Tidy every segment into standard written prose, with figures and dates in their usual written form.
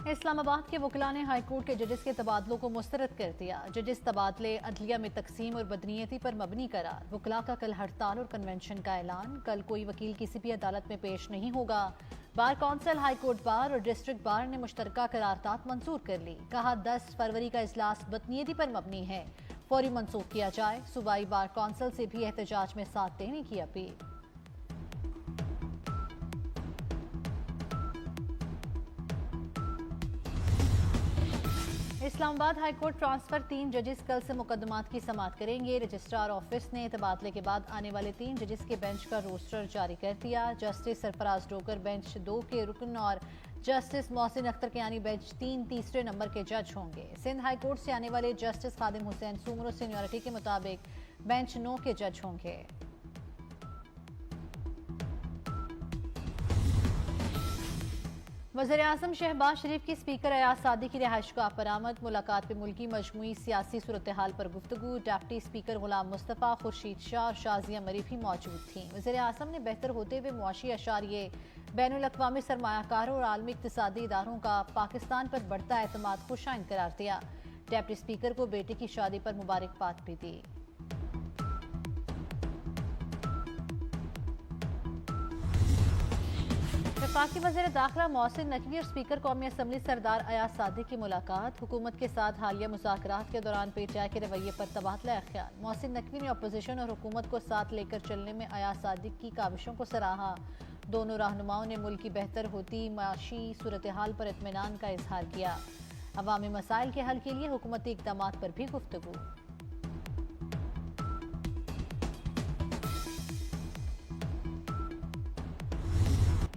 اسلام آباد کے وکلاء نے ہائی کورٹ کے ججز کے تبادلوں کو مسترد کر دیا۔ ججز تبادلے عدلیہ میں تقسیم اور بدنیتی پر مبنی قرار۔ وکلاء کا کل ہڑتال اور کنونشن کا اعلان۔ کل کوئی وکیل کسی بھی عدالت میں پیش نہیں ہوگا۔ Bar council, high court bar اور ڈسٹرکٹ بار نے مشترکہ قرارداد منظور کر لی۔ کہا 10 فروری کا اجلاس بدنیتی پر مبنی ہے، فوری منسوخ کیا جائے۔ صوبائی بار کونسل سے بھی احتجاج میں ساتھ دینے کی اپیل۔ اسلام آباد ہائی کورٹ ٹرانسفر 3 ججز کل سے مقدمات کی سماعت کریں گے۔ رجسٹرار آفس نے تبادلے کے بعد آنے والے 3 ججز کے بینچ کا روسٹر جاری کر دیا۔ جسٹس سرفراز ڈوگر بینچ 2 کے رکن اور جسٹس محسن اختر کیانی بینچ 3 تیسرے نمبر کے جج ہوں گے۔ سندھ ہائی کورٹ سے آنے والے جسٹس خادم حسین سومرو سینیورٹی کے مطابق بینچ 9 کے جج ہوں گے۔ وزیر اعظم شہباز شریف کی اسپیکر ایاز صادق کی رہائش گاہ پر آمد۔ ملاقات میں ملکی مجموعی سیاسی صورتحال پر گفتگو۔ ڈپٹی اسپیکر غلام مصطفیٰ، خورشید شاہ اور شازیہ مری بھی موجود تھیں۔ وزیر اعظم نے بہتر ہوتے ہوئے معاشی اشاریے، بین الاقوامی سرمایہ کاروں اور عالمی اقتصادی اداروں کا پاکستان پر بڑھتا اعتماد خوشائند قرار دیا۔ ڈپٹی اسپیکر کو بیٹے کی شادی پر مبارکباد بھی دی۔ وفاقی وزیر داخلہ محسن نقوی اور اسپیکر قومی اسمبلی سردار ایاز صادق کی ملاقات۔ حکومت کے ساتھ حالیہ مذاکرات کے دوران پی ٹی آئی کے رویے پر تبادلہ خیال۔ محسن نقوی نے اپوزیشن اور حکومت کو ساتھ لے کر چلنے میں ایاز صادق کی کاوشوں کو سراہا۔ دونوں رہنماؤں نے ملک کی بہتر ہوتی معاشی صورتحال پر اطمینان کا اظہار کیا۔ عوامی مسائل کے حل کے لیے حکومتی اقدامات پر بھی گفتگو۔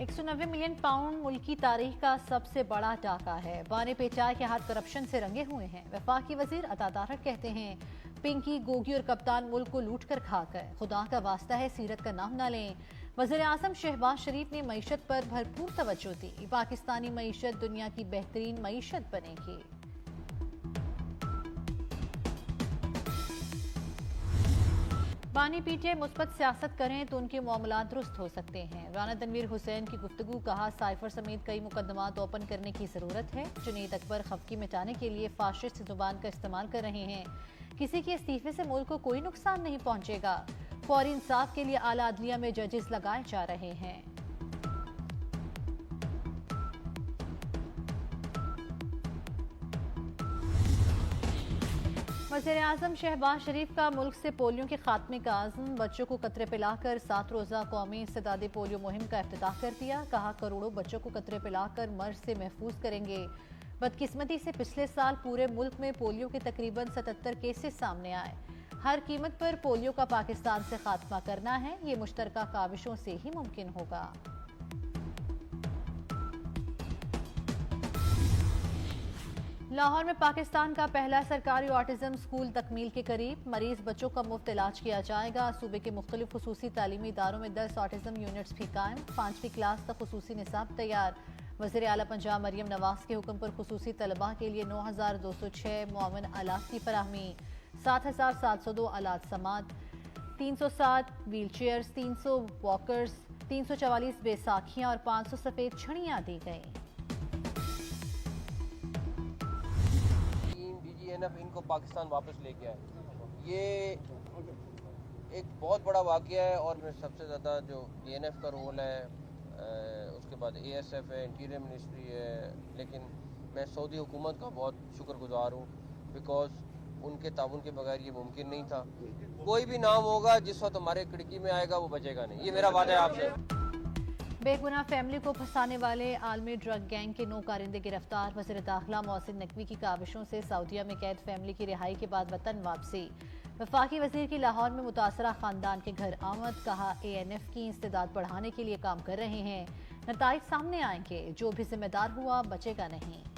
190 ملین پاؤنڈ ملکی تاریخ کا سب سے بڑا ڈاکہ ہے۔ بانے پی ٹی آئی کے ہاتھ کرپشن سے رنگے ہوئے ہیں۔ وفاقی وزیر عطا دارک کہتے ہیں پنکی، گوگی اور کپتان ملک کو لوٹ کر کھا گئے۔ خدا کا واسطہ ہے سیرت کا نام نہ لیں۔ وزیر اعظم شہباز شریف نے معیشت پر بھرپور توجہ دی۔ پاکستانی معیشت دنیا کی بہترین معیشت بنے گی۔ بانی پی ٹی آئی مثبت سیاست کریں تو ان کے معاملات درست ہو سکتے ہیں۔ رانا تنویر حسین کی گفتگو۔ کہا سائفر سمیت کئی مقدمات اوپن کرنے کی ضرورت ہے۔ جنید اکبر خفگی مٹانے کے لیے فاشسٹ زبان کا استعمال کر رہے ہیں۔ کسی کے استعفے سے ملک کو کوئی نقصان نہیں پہنچے گا۔ فوری انصاف کے لیے اعلیٰ عدلیہ میں ججز لگائے جا رہے ہیں۔ وزیر اعظم شہباز شریف کا ملک سے پولیو کے خاتمے کا عزم۔ بچوں کو قطرے پلا کر 7 روزہ قومی انسدادی پولیو مہم کا افتتاح کر دیا۔ کہا کروڑوں بچوں کو قطرے پلا کر مرض سے محفوظ کریں گے۔ بدقسمتی سے پچھلے سال پورے ملک میں پولیو کے تقریباً 77 کیسز سامنے آئے۔ ہر قیمت پر پولیو کا پاکستان سے خاتمہ کرنا ہے۔ یہ مشترکہ کاوشوں سے ہی ممکن ہوگا۔ لاہور میں پاکستان کا پہلا سرکاری آٹزم اسکول تکمیل کے قریب۔ مریض بچوں کا مفت علاج کیا جائے گا۔ صوبے کے مختلف خصوصی تعلیمی اداروں میں 10 آٹزم یونٹس بھی قائم۔ 5ویں کلاس تک خصوصی نصاب تیار۔ وزیر اعلیٰ پنجاب مریم نواز کے حکم پر خصوصی طلباء کے لیے 9206 معاون آلات کی فراہمی۔ 7702 آلات سماعت، 307 ویل چیئرز، 300 واکرز، 344 بیساکھیاں اور 500 سفید چھڑیاں دی گئیں۔ ان کو پاکستان واپس لے کے آئے، یہ ایک بہت بڑا واقعہ ہے۔ اور میں سب سے زیادہ جو ڈی این ایف کا رول ہے، اس کے بعد اے ایس ایف ہے، انٹیریئر منسٹری ہے، لیکن میں سعودی حکومت کا بہت شکر گزار ہوں، بیکاز ان کے تعاون کے بغیر یہ ممکن نہیں تھا۔ کوئی بھی نام ہوگا جس وقت ہمارے کھڑکی میں آئے گا وہ بچے گا نہیں، یہ میرا وعدہ ہے آپ سے۔ بے گناہ فیملی کو پھنسانے والے عالمی ڈرگ گینگ کے 9 کارندے گرفتار۔ وزیر داخلہ محسن نقوی کی کاوشوں سے سعودیہ میں قید فیملی کی رہائی کے بعد وطن واپسی۔ وفاقی وزیر کی لاہور میں متاثرہ خاندان کے گھر آمد۔ کہا اے این ایف کی استعداد بڑھانے کے لیے کام کر رہے ہیں۔ نتائج سامنے آئیں گے، جو بھی ذمہ دار ہوا بچے گا نہیں۔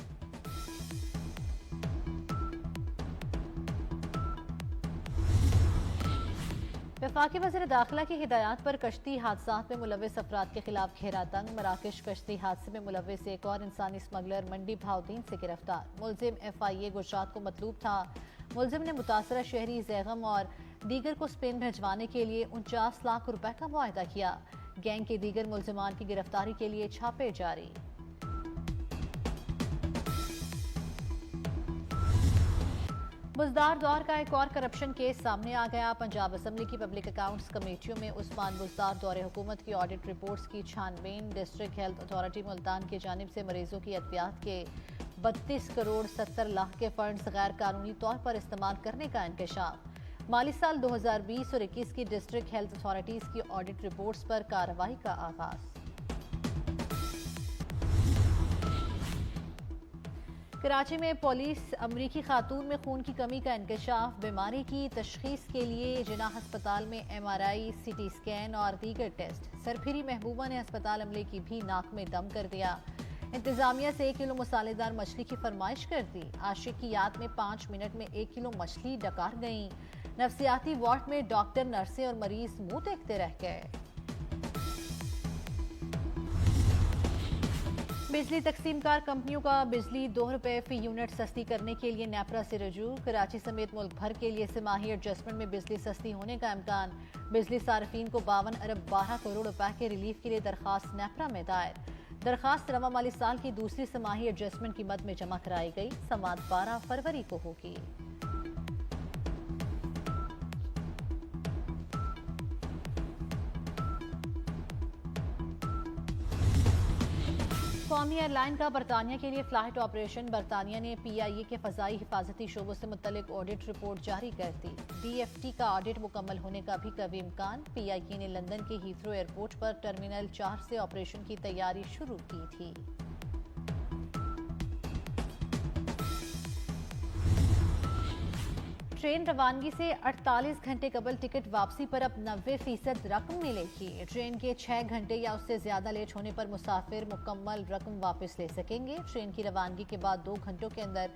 وفاقی وزیر داخلہ کی ہدایات پر کشتی حادثات میں ملوث افراد کے خلاف گھیرا تنگ۔ مراکش کشتی حادثے میں ملوث ایک اور انسانی اسمگلر منڈی بہاؤدین سے گرفتار۔ ملزم ایف آئی اے گجرات کو مطلوب تھا۔ ملزم نے متاثرہ شہری زیغم اور دیگر کو اسپین بھجوانے کے لیے 49 لاکھ روپے کا معاہدہ کیا۔ گینگ کے دیگر ملزمان کی گرفتاری کے لیے چھاپے جاری۔ بزدار دور کا ایک اور کرپشن کیس سامنے آ گیا۔ پنجاب اسمبلی کی پبلک اکاؤنٹس کمیٹیوں میں عثمان بزدار دور حکومت کی آڈٹ رپورٹس کی چھان بین۔ ڈسٹرکٹ ہیلتھ اتھارٹی ملتان کی جانب سے مریضوں کی ادویات کے 32 کروڑ 70 لاکھ کے فنڈز غیر قانونی طور پر استعمال کرنے کا انکشاف۔ مالی سال 2020 اور 21 کی ڈسٹرکٹ ہیلتھ اتھارٹیز کی آڈٹ رپورٹس پر کارروائی کا آغاز۔ کراچی میں پولیس امریکی خاتون میں خون کی کمی کا انکشاف۔ بیماری کی تشخیص کے لیے جناح ہسپتال میں MRI سی ٹی اسکین اور دیگر ٹیسٹ۔ سرپھری محبوبہ نے ہسپتال عملے کی بھی ناک میں دم کر دیا۔ انتظامیہ سے 1 کلو مسالے دار مچھلی کی فرمائش کر دی۔ عاشق کی یاد میں 5 منٹ میں 1 کلو مچھلی ڈکار گئیں۔ نفسیاتی وارڈ میں ڈاکٹر، نرسیں اور مریض منہ دیکھتے رہ گئے۔ بجلی تقسیم کار کمپنیوں کا بجلی 2 روپے فی یونٹ سستی کرنے کے لیے نیپرا سے رجوع۔ کراچی سمیت ملک بھر کے لیے سماہی ایڈجسٹمنٹ میں بجلی سستی ہونے کا امکان۔ بجلی صارفین کو 52 ارب 12 کروڑ روپے کے ریلیف کے لیے درخواست نیپرا میں دائر۔ درخواست رواں مالی سال کی دوسری سماہی ایڈجسٹمنٹ کی مد میں جمع کرائی گئی۔ سماعت 12 فروری کو ہوگی۔ قومی ایئر لائن کا برطانیہ کے لیے فلائٹ آپریشن۔ برطانیہ نے PIA کے فضائی حفاظتی شعبوں سے متعلق آڈٹ رپورٹ جاری کر دی۔ DFT کا آڈٹ مکمل ہونے کا بھی قوی امکان۔ PIA نے لندن کے ہیتھرو ایئرپورٹ پر ٹرمینل 4 سے آپریشن کی تیاری شروع کی تھی۔ ٹرین روانگی سے 48 گھنٹے قبل ٹکٹ واپسی پر اب 90% رقم ملے گی۔ ٹرین کے 6 گھنٹے یا اس سے زیادہ لیٹ ہونے پر مسافر مکمل رقم واپس لے سکیں گے۔ ٹرین کی روانگی کے بعد 2 گھنٹوں کے اندر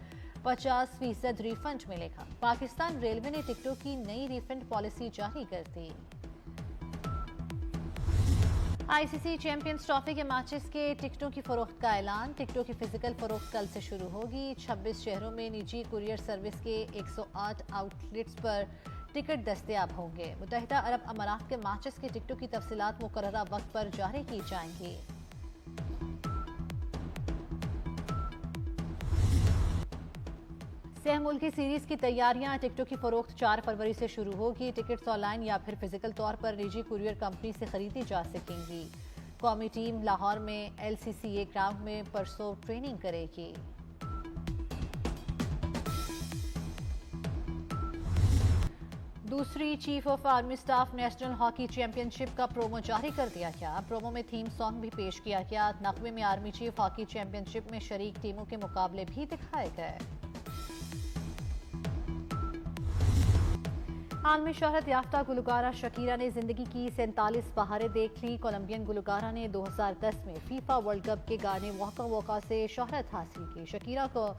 50% ری فنڈ ملے گا۔ پاکستان ریلوے نے ٹکٹوں کی نئی ری فنڈ پالیسی جاری کر دی۔ ICC چیمپئنز ٹرافی کے میچز کے ٹکٹوں کی فروخت کا اعلان۔ ٹکٹوں کی فزیکل فروخت کل سے شروع ہوگی۔ 26 شہروں میں نجی کوریئر سروس کے 108 آؤٹ لیٹس پر ٹکٹ دستیاب ہوں گے۔ متحدہ عرب امارات کے میچز کے ٹکٹوں کی تفصیلات مقررہ وقت پر جاری کی جائیں گی۔ سہ ملکی سیریز کی تیاریاں۔ ٹکٹوں کی فروخت 4 فروری سے شروع ہوگی۔ ٹکٹس آن لائن یا پھر فزیکل طور پر نجی کوریئر کمپنی سے خریدی جا سکیں گی۔ قومی ٹیم لاہور میں LCCA گراؤنڈ میں پرسوں ٹریننگ کرے گی۔ دوسری chief of army staff national hockey championship کا پرومو جاری کر دیا گیا۔ پرومو میں تھیم سانگ بھی پیش کیا گیا۔ نغمے میں آرمی چیف ہاکی چیمپئن شپ میں شریک ٹیموں کے مقابلے بھی دکھائے گئے۔ عالمی شہرت یافتہ گلوکارہ شکیرا نے زندگی کی 47 بہاریں دیکھ لی۔ کولمبین گلوکارہ نے 2010 میں فیفا ورلڈ کپ کے گانے واکا واکا سے شہرت حاصل کی۔ شکیرا کو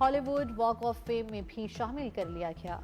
ہالی ووڈ واک آف فیم میں بھی شامل کر لیا گیا۔